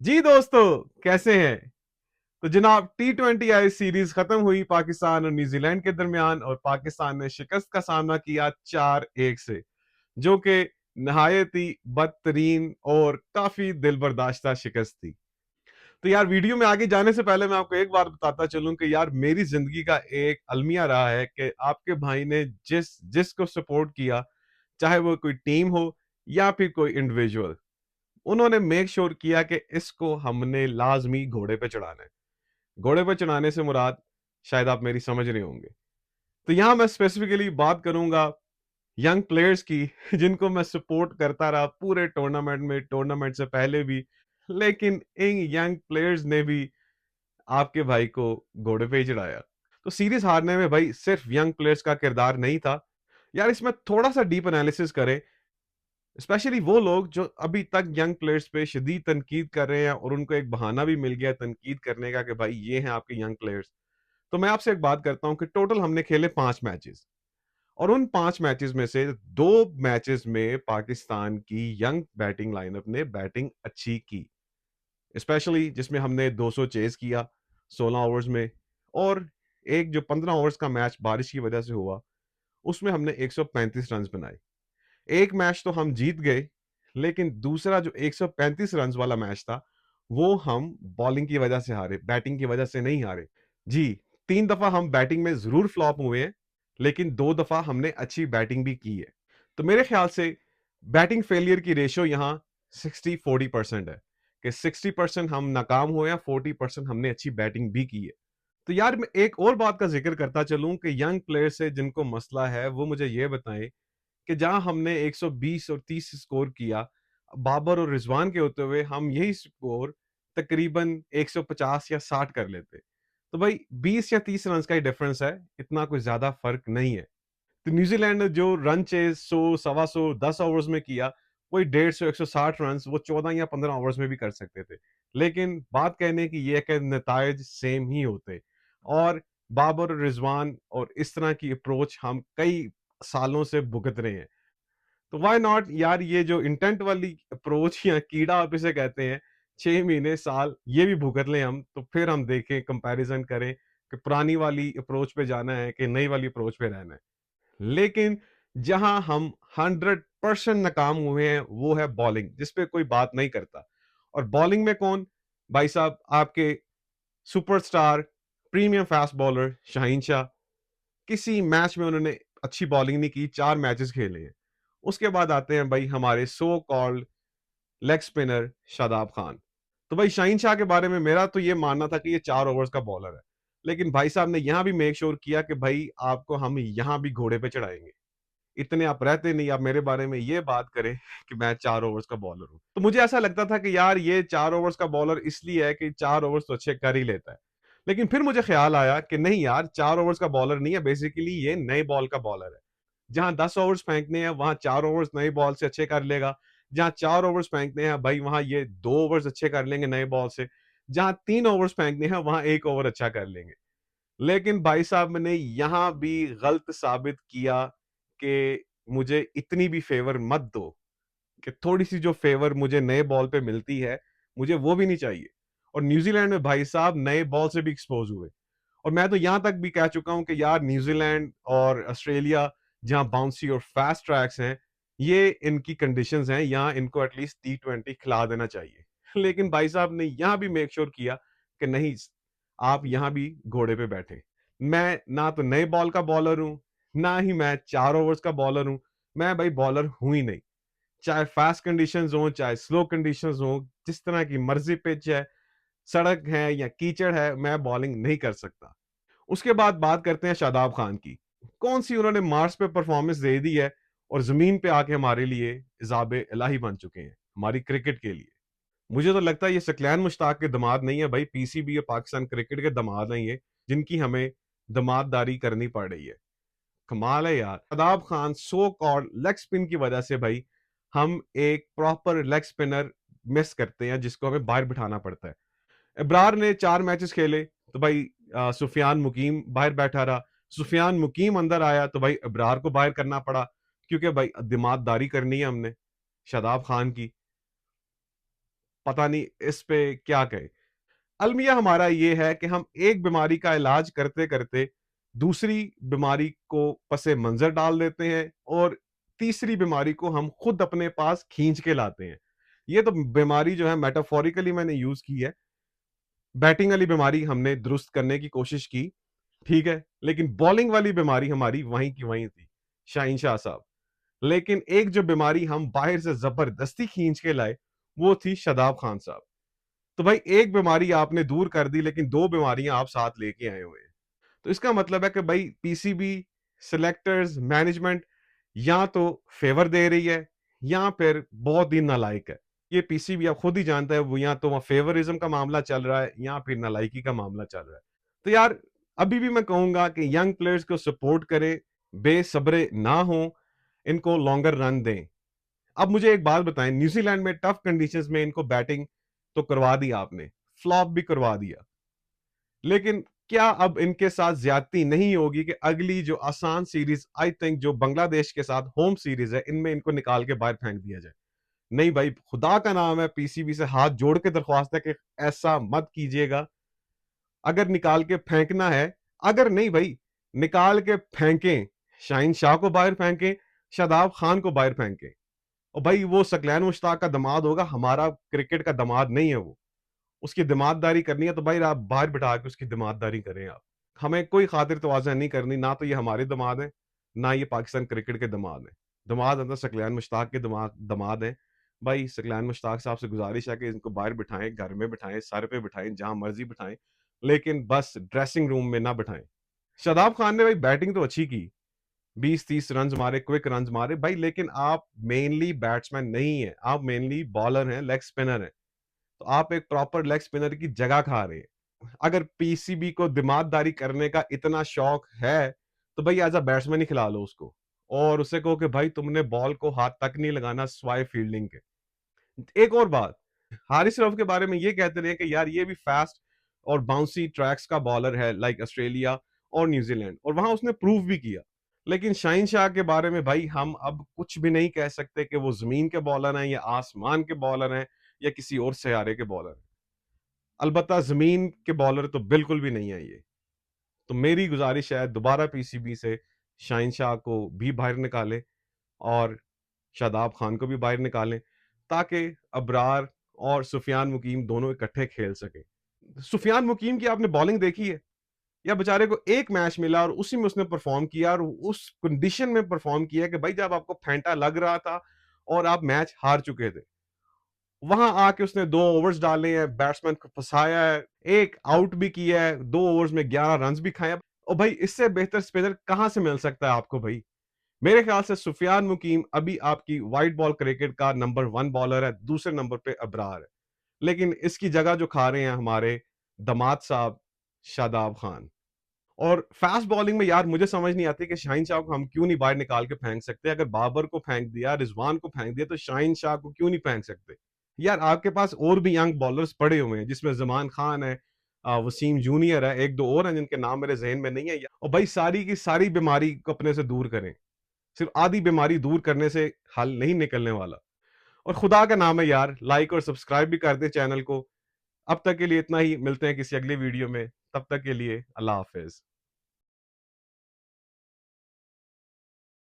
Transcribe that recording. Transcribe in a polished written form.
जी दोस्तों, कैसे हैं? तो जनाब टी20 आई सीरीज खत्म हुई पाकिस्तान और न्यूजीलैंड के दरमियान और पाकिस्तान ने शिकस्त का सामना किया 4-1 से, जो कि नहायत ही बदतरीन और काफी दिल बर्दाश्ता शिकस्त थी। तो यार वीडियो में आगे जाने से पहले मैं आपको एक बात बताता चलूं कि यार मेरी जिंदगी का एक अलमिया रहा है कि आपके भाई ने जिसको सपोर्ट किया, चाहे वो कोई टीम हो या फिर कोई इंडिविजुअल, उन्होंने मेक श्योर किया कि इसको हमने लाजमी घोड़े पे चढ़ाना है। घोड़े पे चढ़ाने से मुराद शायद आप मेरी समझ रहे होंगे। तो यहां मैं स्पेसिफिकली बात करूंगा यंग प्लेयर्स की जिनको मैं सपोर्ट करता रहा पूरे टूर्नामेंट में, टूर्नामेंट से पहले भी। लेकिन इन यंग प्लेयर्स ने भी आपके भाई को घोड़े पे ही चढ़ाया। तो सीरीज हारने में भाई सिर्फ यंग प्लेयर्स का किरदार नहीं था। यार इसमें थोड़ा सा डीप एनालिसिस करें, स्पेशली वो लोग जो अभी तक यंग प्लेयर्स पे शदीद तनकीद कर रहे हैं और उनको एक बहाना भी मिल गया तनकीद करने का कि भाई ये हैं आपके यंग प्लेयर्स। तो मैं आपसे एक बात करता हूं कि टोटल हमने खेले 5 मैचेस, और उन 5 मैचेस में से 2 मैचेस में पाकिस्तान की यंग बैटिंग लाइनअप ने बैटिंग अच्छी की, स्पेशली जिसमें हमने 200 चेज किया 16 ओवर्स में। और एक जो 15 ओवर्स का मैच बारिश की वजह से हुआ, उसमें हमने 135 रन बनाए। एक मैच तो हम जीत गए, लेकिन दूसरा जो 135 रन वाला मैच था, वो हम बॉलिंग की वजह से हारे, बैटिंग की वजह से नहीं हारे। जी, 3 दफा हम बैटिंग में जरूर फ्लॉप हुए हैं, लेकिन 2 दफा हमने अच्छी बैटिंग भी की है। तो मेरे ख्याल से बैटिंग फेलियर की रेशियो यहाँ 60-40% है, कि 60% हम नाकाम हुए हैं, 40% हमने अच्छी बैटिंग भी की है। तो यार मैं एक और बात का जिक्र करता चलूं कि यंग प्लेयर से जिनको मसला है वो मुझे ये बताएं कि जहां हमने 120 और 30 स्कोर किया, बाबर और रिजवान के होते हुए हम यही स्कोर तकरीबन 150 या 60 कर लेते। तो भाई 20 या 30 रन का ही डिफरेंस है, इतना कोई ज्यादा फर्क नहीं है। तो न्यूजीलैंड ने जो रन चेज 100, सवा 100, 10 ओवर्स में किया, कोई 150, 160 रन वो 14 या 15 ओवर्स में भी कर सकते थे। लेकिन बात कहने की यह है कि नतायज सेम ही होते। और बाबर और रिजवान और इस तरह की अप्रोच हम कई सालों से भुगत रहे हैं। तो व्हाई नॉट यार, ये जो इंटेंट वाली अप्रोच या कीड़ा आप इसे कहते हैं, 6 महीने साल ये भी भुगत लें हम, तो फिर हम देखें, कंपैरिजन करें कि पुरानी वाली अप्रोच पे जाना है कि नई वाली अप्रोच पे रहना है। लेकिन जहां हम 100% नाकाम हुए हैं वो है बॉलिंग, जिसपे कोई बात नहीं करता। और बॉलिंग में कौन? भाई साहब, आपके superstar premium fast bowler Shaheen Shah. किसी मैच में उन्होंने अच्छी बॉलिंग नहीं की, 4 मैचेस खेले हैं। उसके बाद आते हैं भाई हमारे so called leg spinner Shadab Khan. तो भाई शाहीन शाह के बारे में मेरा तो ये मानना था कि ये 4 ओवर्स का बॉलर है, लेकिन भाई साहब ने यहां भी मेक श्योर किया कि भाई आपको हम यहां भी घोड़े पे चढ़ाएंगे। इतने आप रहते नहीं, आप मेरे बारे में ये बात करें कि मैं 4 ओवर्स का बॉलर हूं। तो मुझे ऐसा लगता था कि यार ये 4 ओवर्स का बॉलर इसलिए है कि 4 ओवर्स तो अच्छे कर ही लेता है। लेकिन फिर मुझे ख्याल आया कि नहीं यार, 4 ओवर्स का बॉलर नहीं है, बेसिकली ये नए बॉल का बॉलर है। जहां 10 ओवर्स फेंकने हैं वहां 4 ओवर्स नए बॉल से अच्छे कर लेगा। जहां 4 ओवर्स फेंकने हैं भाई, वहां ये 2 ओवर्स अच्छे कर लेंगे नए बॉल से। जहां 3 ओवर्स फेंकने हैं वहां 1 ओवर अच्छा कर लेंगे। लेकिन भाई साहब ने यहां भी गलत साबित किया कि मुझे इतनी भी फेवर मत दो, कि थोड़ी सी जो फेवर मुझे नए बॉल पे मिलती है, मुझे वो भी नहीं चाहिए। और न्यूजीलैंड में भाई साहब नए बॉल से भी एक्सपोज हुए। और मैं तो यहां तक भी कह चुका हूं कि यार न्यूजीलैंड और ऑस्ट्रेलिया, जहां बाउंसी और फास्ट ट्रैक्स हैं, ये इनकी कंडीशंस हैं, यहाँ इनको एटलीस्ट T20 खिला देना चाहिए। लेकिन भाई साहब ने यहां भी मेक श्योर किया कि नहीं, आप यहां भी घोड़े पे बैठे। मैं ना तो नए बॉल का बॉलर हूं, ना ही मैं 4 ओवर्स का बॉलर हूं। मैं भाई बॉलर हूं ही नहीं। चाहे फास्ट कंडीशंस हो, चाहे स्लो कंडीशंस हो, जिस तरह की मर्जी पिच है, सड़क है या कीचड़ है, मैं बॉलिंग नहीं कर सकता। उसके बाद बात करते हैं शादाब खान की। कौन सी उन्होंने मार्स पे परफॉर्मेंस दे दी है, और जमीन पे आके हमारे लिए इजाबे इलाही बन चुके हैं, हमारी क्रिकेट के लिए। मुझे तो लगता है ये सकलैन मुश्ताक के दामाद नहीं है भाई, पीसीबी और पाकिस्तान क्रिकेट के दामाद हैं ये, जिनकी हमें दामाददारी करनी पड़ रही है। कमाल है यार। Shadab Khan so called leg spin की वजह से भाई हम एक प्रॉपर लेग स्पिनर मिस करते हैं, जिसको हमें बाहर बिठाना पड़ता है। इब्रार ने 4 मैचेस खेले, तो भाई सुफियान मुकीम बाहर बैठा रहा। सुफियान मुकीम अंदर आया तो भाई इब्रार को बाहर करना पड़ा, क्योंकि भाई दिमागदारी करनी है हमने शादाब खान की। पता नहीं इस पे क्या कहें। अलमिया हमारा ये है कि हम एक बीमारी का इलाज करते-करते दूसरी बीमारी को पसे मंज़र डाल देते हैं और तीसरी बीमारी को हम खुद अपने पास खींच के लाते हैं। ये तो बीमारी जो है मेटाफोरिकली मैंने यूज़ की है। बैटिंग वाली बीमारी हमने दुरुस्त करने की कोशिश की, ठीक है? लेकिन बॉलिंग वाली बीमारी हमारी वहीं की वहीं थी, शाहीन शाह साहब। लेकिन एक जो बीमारी हम बाहर से ज़बरदस्ती खींच के लाए, वो थी शादाब खान साहब। तो भाई एक बीमारी आपने दूर कर दी लेकिन 2 बीमारियाँ आप साथ लेके आए हुए हैं। तो इसका मतलब है कि भाई पीसीबी, सिलेक्टर्स, मैनेजमेंट या तो फ़ेवर दे रही है या फिर बहुत ही नालायक है। ये पीसीबी आप खुद ही जानते हैं वो या तो वहाँ फ़ेवरिज़्म का मामला चल रहा है या फिर नालायकी का मामला चल रहा है। तो यार अभी भी मैं कहूँगा कि यंग प्लेयर्स को सपोर्ट करें, बेसब्रे ना हों, इनको लॉन्गर रन दें। अब मुझे एक बात बताएं, न्यूजीलैंड में टफ कंडीशंस में इनको बैटिंग तो करवा दी आपने, फ्लॉप भी करवा दिया, लेकिन क्या अब इनके साथ ज्यादती नहीं होगी कि अगली जो आसान सीरीज आई थिंक जो बांग्लादेश के साथ होम सीरीज है इनमें इनको निकाल के बाहर फेंक दिया जाए? नहीं भाई, खुदा का नाम है, पीसीबी से हाथ जोड़ के दरख्वास्त है कि ऐसा मत कीजिएगा। अगर निकाल के फेंकना है, अगर नहीं भाई, निकाल के फेंकें, शाहीन शाह को बाहर फेंकें, शादाब खान को बाहर फेंकें। और भाई वो सकलैन मुश्ताक का दामाद होगा, हमारा क्रिकेट का दामाद नहीं है वो। उसकी दमाददारी करनी है तो भाई आप बाहर बिठा के उसकी दमाददारी करें आप। हमें कोई खातिर तवाज़ा नहीं करनी, ना तो ये हमारे दामाद हैं, ना ये पाकिस्तान क्रिकेट के दामाद हैं। दामाद अंदर सकलैन मुश्ताक के दामाद हैं। भाई सकलैन मुश्ताक साहब से गुज़ारिश है कि इनको बाहर बिठाएँ, घर में बिठाएँ, सर पे बिठाएँ, जहाँ मर्ज़ी बिठाएँ, लेकिन बस ड्रेसिंग रूम में ना बिठाएँ। शादाब खान ने भाई बैटिंग तो अच्छी की, 20-30 रन्स मारे, क्विक रन्स मारे भाई, लेकिन आप मेनली बैट्समैन नहीं हैं, आप मेनली बॉलर हैं, लेग स्पिनर हैं। तो आप एक प्रॉपर लेग स्पिनर की जगह खा रहे हैं। अगर पीसीबी को दिमागदारी करने का इतना शौक है, तो भाई एज़ अ बैट्समैन ही खिला लो उसको और उसे कहो कि भाई तुमने बॉल को हाथ तक नहीं लगाना सिवाय फील्डिंग के। एक और बात, हारिस रऊफ के बारे में ये कहते रहे कि यार ये भी फास्ट और बाउंसी ट्रैक्स का बॉलर है लाइक ऑस्ट्रेलिया और न्यूजीलैंड, और वहां उसने प्रूव भी किया। लेकिन शाहीन शाह के बारे में भाई हम अब कुछ भी नहीं कह सकते कि वो जमीन के बॉलर हैं या आसमान के बॉलर हैं या किसी और सैयारे के बॉलर हैं। अलबत्ता ज़मीन के बॉलर तो बिल्कुल भी नहीं है ये। तो मेरी गुज़ारिश है दोबारा पीसीबी से शाहीन शाह को भी बाहर निकालें और शादाब खान को भी बाहर निकालें, ताकि अबरार और सुफियान मुकीम दोनों इकट्ठे खेल सकें। सुफियान मुकीम की आपने बॉलिंग देखी है? या बेचारे को एक मैच मिला और उसी में उसने परफ़ॉर्म किया और उस कंडीशन में परफ़ॉर्म किया कि भाई जब आपको फेंटा लग रहा था और आप मैच हार चुके थे। वहां आके उसने 2 ओवर्स डाले हैं, बैट्समैन को फँसाया है, 1 आउट भी किया है, 2 ओवर्स में 11 रन्स भी खाए हैं। और भाई इससे बेहतर स्पिनर कहाँ से मिल सकता है आपको भाई? मेरे ख्याल से सुफियान मुकीम अभी आपकी व्हाइट बॉल क्रिकेट का नंबर 1 बॉलर है, दूसरे नंबर पे अबरार है। लेकिन इसकी जगह जो खा रहे हैं हमारे दामाद साहब शादाब खान। और फास्ट बॉलिंग में यार मुझे समझ नहीं आती कि शाहीन शाह को हम क्यों नहीं बाहर निकाल के फेंक सकते? अगर बाबर को फेंक दिया, रिजवान को फेंक दिया, तो शाहीन शाह को क्यों नहीं फेंक सकते? यार आपके पास और भी यंग बॉलर्स पड़े हुए हैं जिसमें जमान खान है, वसीम जूनियर है, एक दो और हैं जिनके नाम मेरे जहन में नहीं है। और भाई सारी की सारी बीमारी को अपने से दूर करें, सिर्फ आधी बीमारी दूर करने से हल नहीं निकलने वाला। और खुदा का नाम है यार, लाइक और सब्सक्राइब भी कर दें चैनल को। अब तक के लिए इतना ही, मिलते हैं किसी अगली वीडियो में, तब तक के लिए अल्लाह हाफिज।